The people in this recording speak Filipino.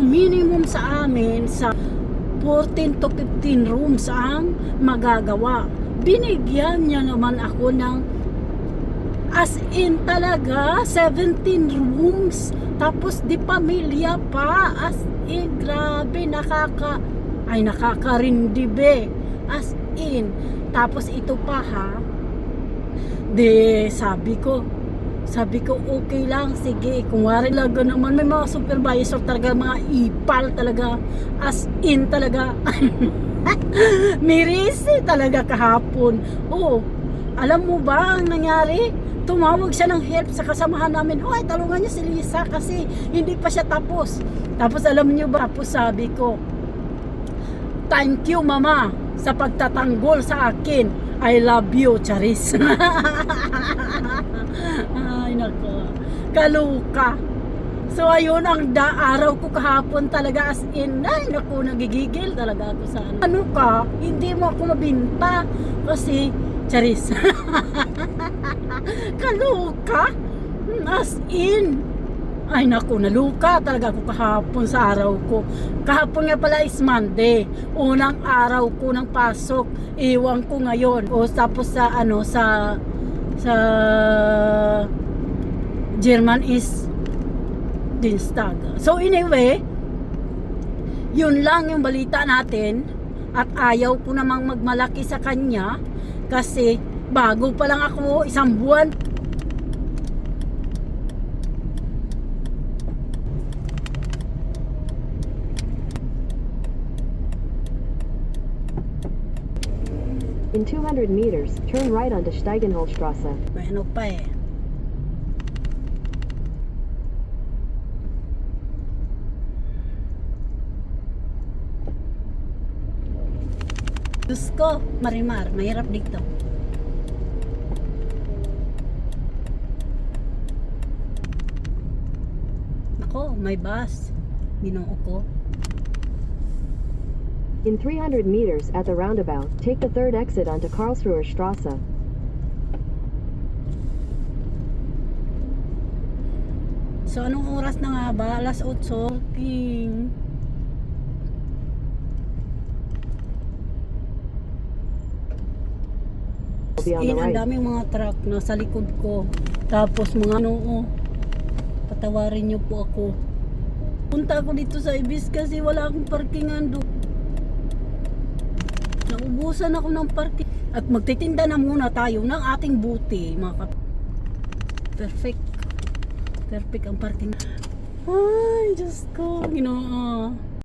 minimum sa amin sa 14 to 15 rooms ang magagawa. Binigyan niya naman ako ng as in talaga 17 rooms, tapos di pamilya pa, as in grabe, nakakarindi be, as in. Tapos ito pa ha, de sabi ko okay lang, sige, kung wari lang naman, may mga supervisor talaga, mga ipal talaga, as in talaga. Mirisi talaga kahapon. Alam mo ba ang nangyari? Tumawag siya ng help sa kasamahan namin. Hoy, talungan niyo si Lisa kasi hindi pa siya tapos. Tapos alam niyo ba, tapos sabi ko, thank you mama sa pagtatanggol sa akin. I love you, Charis. Ay nako, kaluka. So ayun, ang araw ko kahapon talaga, as in, ay naku, nagigigil talaga ako sa ano ka, hindi mo ako mabinta kasi Charis. Kaluka, as in, ay naku, naluka talaga ako kahapon sa araw ko. Kahapon nga pala is Monday, unang araw ko ng pasok, iwan ko ngayon. Tapos sa sa German is Dienstag. So anyway, yun lang yung balita natin. At ayaw ko namang magmalaki sa kanya kasi bago pa lang ako, isang buwan. In 200 meters, turn right onto Steigenholzstraße. May ano pa eh. Diyos ko, Marimar, mahirap dito. Ako, may bus. Binuo ko. In 300 meters at the roundabout, take the third exit onto Karlsruher Straße. So, anong oras na nga ba? Alas 8. King. Be on the Ang right. daming mga truck na sa likod ko. Tapos mga patawarin niyo po ako. Punta ako dito sa Ibis kasi wala akong parkingan doon. Naubusan ako ng parking. At magtitinda na muna tayo ng ating buti, mga perfect ang parking. Ay, Diyos ko, Ginoo.